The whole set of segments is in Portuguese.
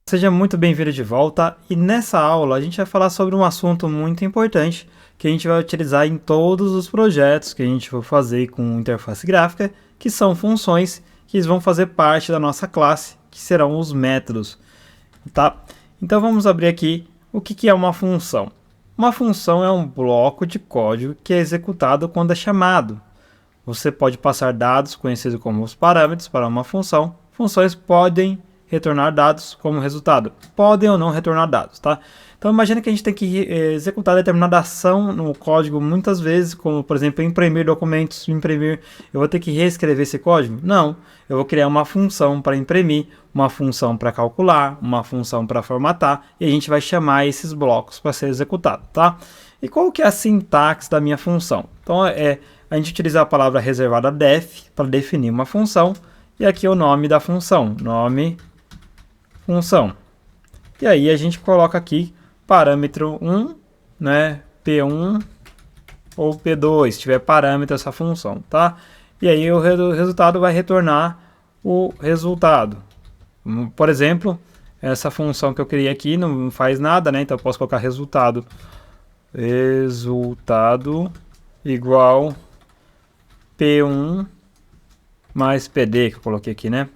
Seja muito bem-vindo de volta, e nessa aula a gente vai falar sobre um assunto muito importante que a gente vai utilizar em todos os projetos que a gente for fazer com interface gráfica, que são funções que vão fazer parte da nossa classe, que serão os métodos, tá? Então vamos abrir aqui o que é uma função. Uma função é um bloco de código que é executado quando é chamado. Você pode passar dados conhecidos como os parâmetros para uma função. Funções podem retornar dados como resultado. Podem ou não retornar dados, tá? Então imagine que a gente tem que executar determinada ação no código muitas vezes, como por exemplo imprimir documentos, imprimir. Eu vou ter que reescrever esse código? Não. Eu vou criar uma função para imprimir, uma função para calcular, uma função para formatar, e a gente vai chamar esses blocos para ser executado, tá? E qual que é a sintaxe da minha função? Então a gente utiliza a palavra reservada def para definir uma função, e aqui é o nome da função, nome função. E aí a gente coloca aqui parâmetro 1, né, P1 ou P2, se tiver parâmetro essa função, tá? E aí o resultado vai retornar o resultado. Por exemplo, essa função que eu criei aqui não faz nada, né? Então eu posso colocar resultado igual P1 mais PD, que eu coloquei aqui, né?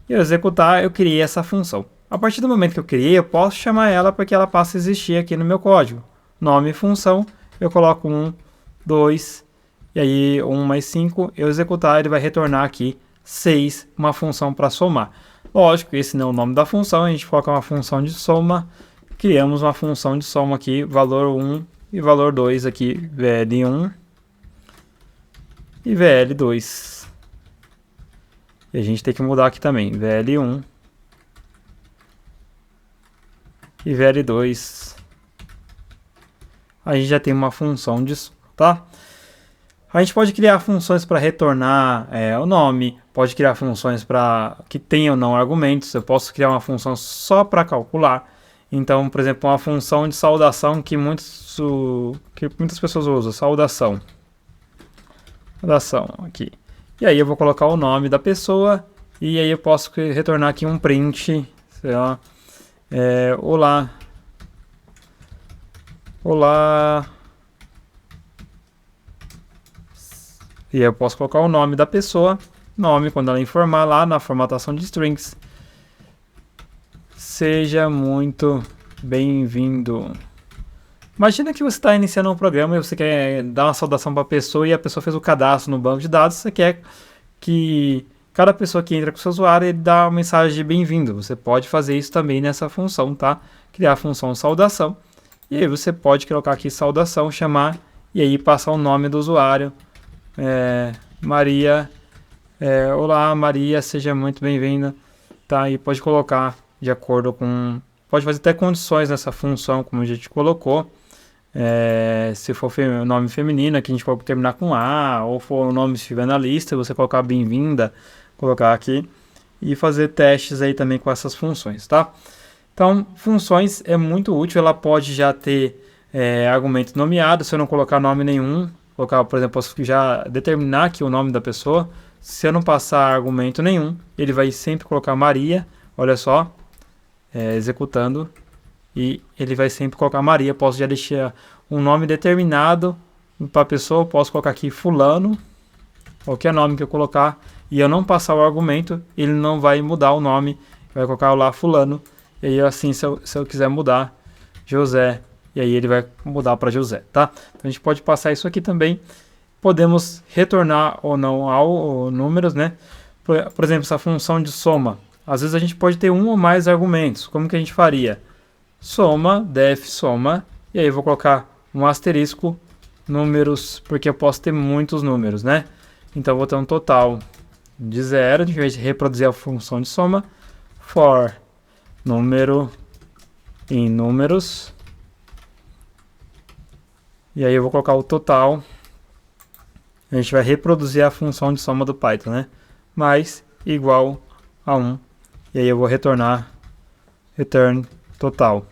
E ao executar, eu criei essa função. A partir do momento que eu criei, eu posso chamar ela para que ela passe a existir aqui no meu código. Nome função, eu coloco 1, 2, e aí 1 mais 5, eu executar, ele vai retornar aqui 6, uma função para somar. Lógico, esse não é o nome da função, a gente coloca uma função de soma, criamos uma função de soma aqui, valor 1 e valor 2 aqui, VL1 e VL2. E a gente tem que mudar aqui também, VL1 e VL2. A gente já tem uma função disso, tá? A gente pode criar funções para retornar o nome, pode criar funções para que tenham ou não argumentos. Eu posso criar uma função só para calcular. Então, por exemplo, uma função de saudação que muitas pessoas usam, saudação aqui. E aí eu vou colocar o nome da pessoa e aí eu posso retornar aqui um print, sei lá, olá, e aí eu posso colocar o nome da pessoa, nome quando ela informar lá na formatação de strings. Seja muito bem-vindo. Imagina que você está iniciando um programa e você quer dar uma saudação para a pessoa e a pessoa fez o cadastro no banco de dados. Você quer que cada pessoa que entra com o seu usuário ele dá uma mensagem de bem-vindo. Você pode fazer isso também nessa função, tá? Criar a função saudação. E aí você pode colocar aqui saudação, chamar e aí passar o nome do usuário. Maria. Olá, Maria, seja muito bem-vinda. Tá? E pode colocar de acordo com... Pode fazer até condições nessa função, como a gente colocou. Se for nome feminino, aqui a gente pode terminar com A, ou for o nome que estiver na lista, você colocar bem-vinda, colocar aqui, e fazer testes aí também com essas funções, tá? Então, funções é muito útil, ela pode já ter argumento nomeado, se eu não colocar nome nenhum, colocar, por exemplo, posso já determinar aqui o nome da pessoa, se eu não passar argumento nenhum, ele vai sempre colocar Maria, olha só, executando, e ele vai sempre colocar Maria. Posso já deixar um nome determinado para a pessoa, posso colocar aqui fulano, qualquer nome que eu colocar, e eu não passar o argumento, ele não vai mudar o nome, vai colocar lá fulano, e aí assim se eu quiser mudar, José, e aí ele vai mudar para José, tá? Então a gente pode passar isso aqui também, podemos retornar ou não ao números, né? Por exemplo, essa função de soma, às vezes a gente pode ter um ou mais argumentos, como que a gente faria? Soma, def soma, e aí eu vou colocar um asterisco, números, porque eu posso ter muitos números, né? Então eu vou ter um total de 0, em vez de reproduzir a função de soma, for número em números, e aí eu vou colocar o total, a gente vai reproduzir a função de soma do Python, né? Mais igual a 1, e aí eu vou retornar return total.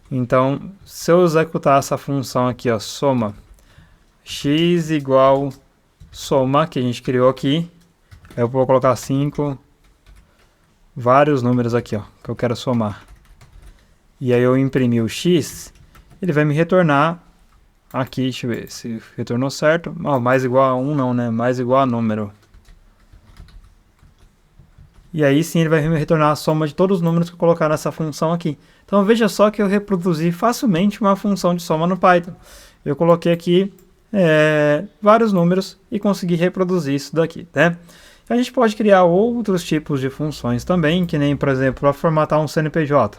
Então, se eu executar essa função aqui, ó, soma, x igual soma, que a gente criou aqui, eu vou colocar 5, vários números aqui, ó, que eu quero somar. E aí eu imprimir o x, ele vai me retornar aqui, deixa eu ver se retornou certo. Oh, mais igual a 1 não, né? Mais igual a número. E aí sim ele vai me retornar a soma de todos os números que eu colocar nessa função aqui. Então veja só que eu reproduzi facilmente uma função de soma no Python. Eu coloquei aqui vários números e consegui reproduzir isso daqui, né? A gente pode criar outros tipos de funções também, que nem, por exemplo, para formatar um CNPJ.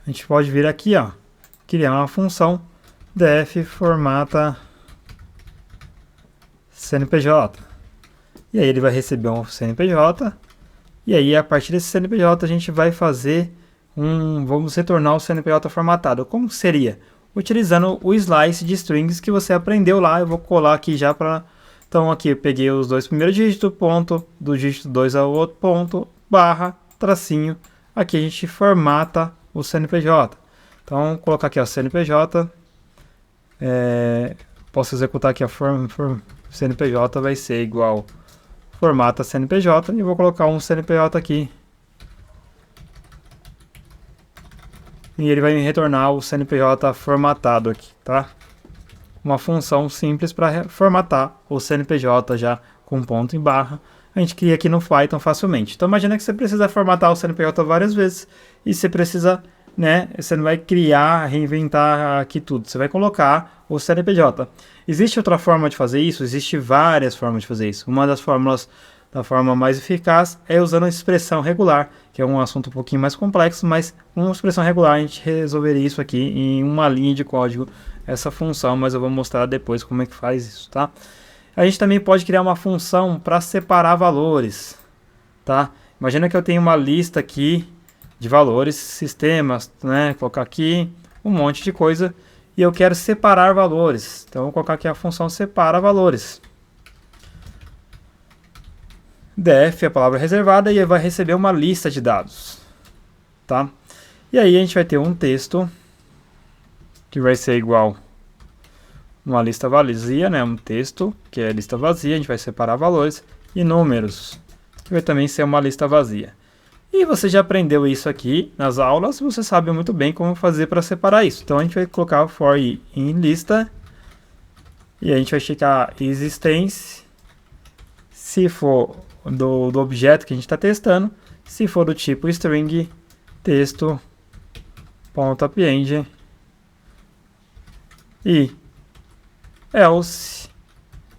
A gente pode vir aqui, ó, criar uma função def formata CNPJ. E aí ele vai receber um CNPJ. E aí, a partir desse CNPJ, a gente vai fazer vamos retornar o CNPJ formatado. Como seria? Utilizando o slice de strings que você aprendeu lá. Eu vou colar aqui já para... Então, aqui eu peguei os dois primeiros dígitos, ponto, do dígito 2 ao outro ponto, barra, tracinho. Aqui a gente formata o CNPJ. Então, vou colocar aqui, ó, CNPJ. Posso executar aqui a CNPJ vai ser igual... formata CNPJ e vou colocar um CNPJ aqui. E ele vai me retornar o CNPJ formatado aqui, tá? Uma função simples para formatar o CNPJ já com ponto e barra. A gente cria aqui no Python facilmente. Então imagina que você precisa formatar o CNPJ várias vezes e você precisa, né? Você não vai criar, reinventar aqui tudo. Você vai colocar o CNPJ. Existe outra forma de fazer isso? Existe várias formas de fazer isso. Uma das fórmulas da forma mais eficaz é usando a expressão regular, que é um assunto um pouquinho mais complexo, mas com uma expressão regular a gente resolveria isso aqui em uma linha de código, essa função, mas eu vou mostrar depois como é que faz isso, tá? A gente também pode criar uma função para separar valores, tá? Imagina que eu tenho uma lista aqui de valores, sistemas, né? Colocar aqui um monte de coisa e eu quero separar valores. Então, eu vou colocar aqui a função separa valores. Def é a palavra reservada e ele vai receber uma lista de dados, tá? E aí a gente vai ter um texto que vai ser igual uma lista vazia, né? Um texto que é lista vazia, a gente vai separar valores e números, que vai também ser uma lista vazia. E você já aprendeu isso aqui nas aulas, você sabe muito bem como fazer para separar isso. Então a gente vai colocar for in lista e a gente vai checar existence, se for do objeto que a gente está testando, se for do tipo string, texto.append e else,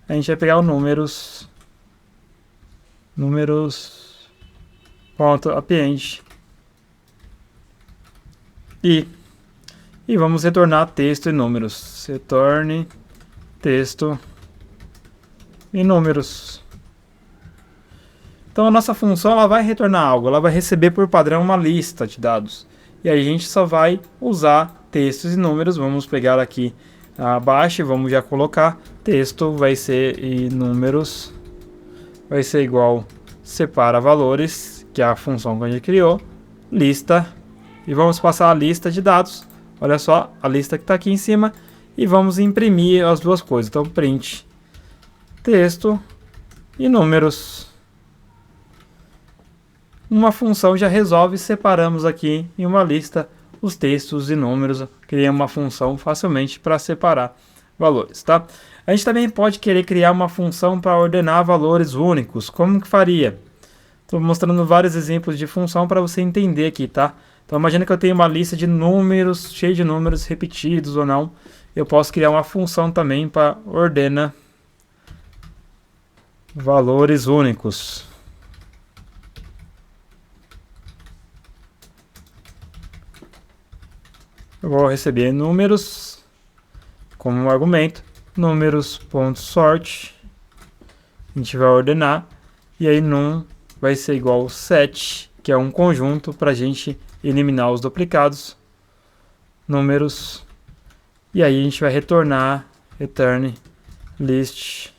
a gente vai pegar o números.append e vamos retornar texto e números. Retorne texto e números. Então a nossa função ela vai retornar algo, ela vai receber por padrão uma lista de dados. E aí a gente só vai usar textos e números. Vamos pegar aqui abaixo e vamos já colocar texto vai ser e números vai ser igual separa valores, que é a função que a gente criou, lista, e vamos passar a lista de dados. Olha só a lista que está aqui em cima e vamos imprimir as duas coisas. Então print texto e números. Uma função já resolve, separamos aqui em uma lista os textos e números, criamos uma função facilmente para separar valores, tá? A gente também pode querer criar uma função para ordenar valores únicos. Como que faria? Estou mostrando vários exemplos de função para você entender aqui, tá? Então imagina que eu tenho uma lista de números, cheia de números repetidos ou não. Eu posso criar uma função também para ordenar valores únicos. Eu vou receber números como um argumento, números.sort, a gente vai ordenar, e aí num vai ser igual set, que é um conjunto para a gente eliminar os duplicados, números, e aí a gente vai retornar, return list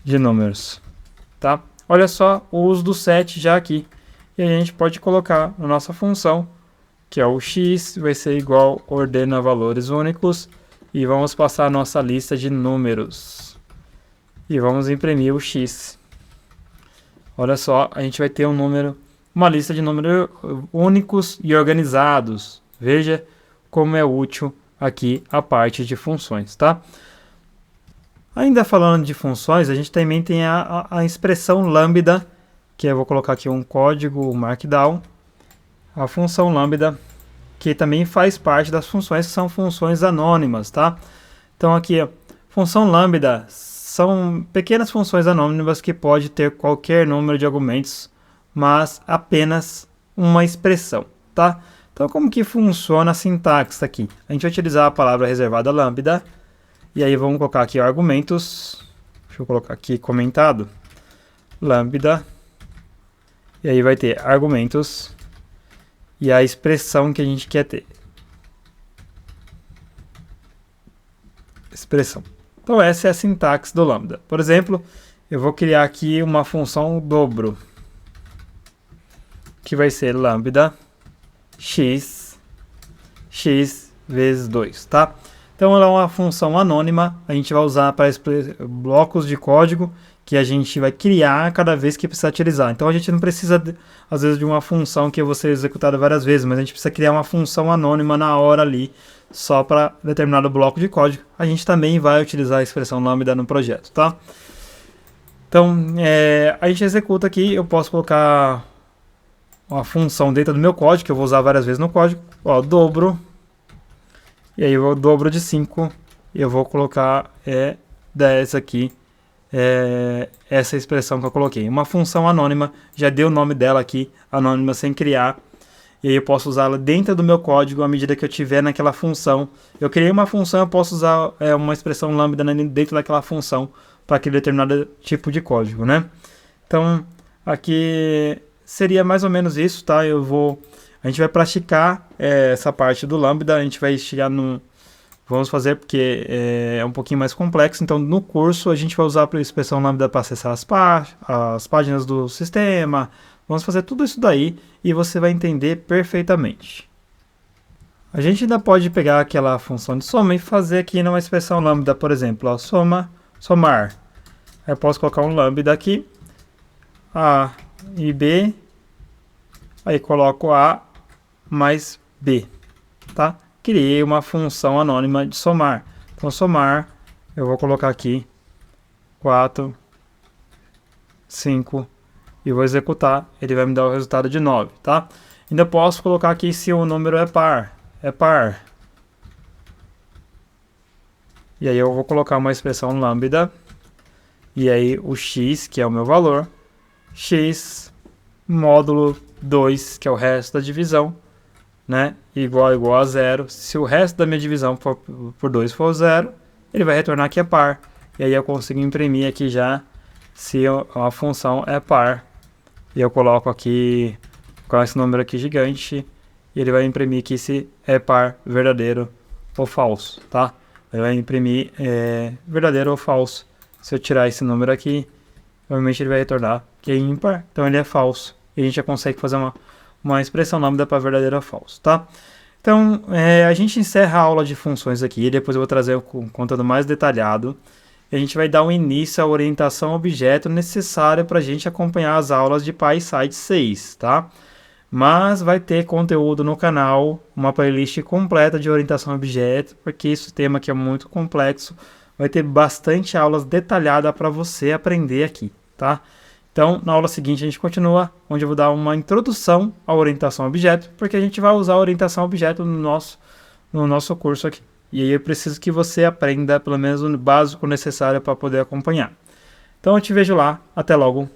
de números, tá? Olha só o uso do set já aqui, e aí a gente pode colocar na nossa função, que é o x, vai ser igual ordena valores únicos, e vamos passar a nossa lista de números, e vamos imprimir o x. Olha só, a gente vai ter um número uma lista de números únicos e organizados. Veja como é útil aqui a parte de funções, tá? Ainda falando de funções, a gente também tem a expressão lambda, que eu vou colocar aqui um código Markdown. A função lambda, que também faz parte das funções que são funções anônimas, tá? Então aqui, ó, função lambda são pequenas funções anônimas que pode ter qualquer número de argumentos, mas apenas uma expressão, tá? Então como que funciona a sintaxe aqui? A gente vai utilizar a palavra reservada lambda, e aí vamos colocar aqui argumentos, deixa eu colocar aqui comentado, lambda, e aí vai ter argumentos, e a expressão que a gente quer ter. Expressão. Então essa é a sintaxe do lambda. Por exemplo, eu vou criar aqui uma função dobro, que vai ser lambda x vezes 2, tá? Então ela é uma função anônima, a gente vai usar para blocos de código que a gente vai criar cada vez que precisar utilizar. Então a gente não precisa, às vezes, de uma função que você executada várias vezes, mas a gente precisa criar uma função anônima na hora ali, só para determinado bloco de código. A gente também vai utilizar a expressão lambda no projeto, tá? Então, a gente executa aqui, eu posso colocar uma função dentro do meu código, que eu vou usar várias vezes no código, ó, dobro, e aí eu dobro de 5, e eu vou colocar 10 aqui, essa expressão que eu coloquei. Uma função anônima, já dei o nome dela aqui, anônima sem criar, e aí eu posso usá-la dentro do meu código à medida que eu tiver naquela função. Eu criei uma função, eu posso usar uma expressão lambda dentro daquela função para aquele determinado tipo de código, né? Então, aqui seria mais ou menos isso, tá? A gente vai praticar essa parte do lambda, a gente vai chegar no... Vamos fazer porque é um pouquinho mais complexo, então no curso a gente vai usar a expressão lambda para acessar as páginas do sistema, vamos fazer tudo isso daí e você vai entender perfeitamente. A gente ainda pode pegar aquela função de soma e fazer aqui numa expressão lambda, por exemplo, ó, somar. Aí eu posso colocar um lambda aqui, A e B, aí coloco A mais B, tá? Criei uma função anônima de somar. Então, somar, eu vou colocar aqui 4, 5, e vou executar, ele vai me dar o resultado de 9, tá? Ainda posso colocar aqui se o número é par. E aí eu vou colocar uma expressão lambda, e aí o x, que é o meu valor, x módulo 2, que é o resto da divisão, né, igual a zero. Se o resto da minha divisão por 2 for 0, ele vai retornar que é par. E aí eu consigo imprimir aqui já se a função é par. E eu coloco aqui com esse número aqui gigante, e ele vai imprimir aqui se é par, verdadeiro ou falso, tá? Ele vai imprimir verdadeiro ou falso. Se eu tirar esse número aqui, provavelmente ele vai retornar que é ímpar, então ele é falso. E a gente já consegue fazer uma expressão lambda para verdadeiro ou falso, tá? Então, a gente encerra a aula de funções aqui, depois eu vou trazer um conteúdo mais detalhado. E a gente vai dar um início à orientação a objeto necessária para a gente acompanhar as aulas de PySite 6, tá? Mas vai ter conteúdo no canal, uma playlist completa de orientação a objeto, porque esse tema aqui é muito complexo, vai ter bastante aulas detalhadas para você aprender aqui, tá? Então, na aula seguinte a gente continua, onde eu vou dar uma introdução à orientação a objeto, porque a gente vai usar a orientação a objeto no nosso curso aqui. E aí eu preciso que você aprenda pelo menos o básico necessário para poder acompanhar. Então eu te vejo lá, até logo.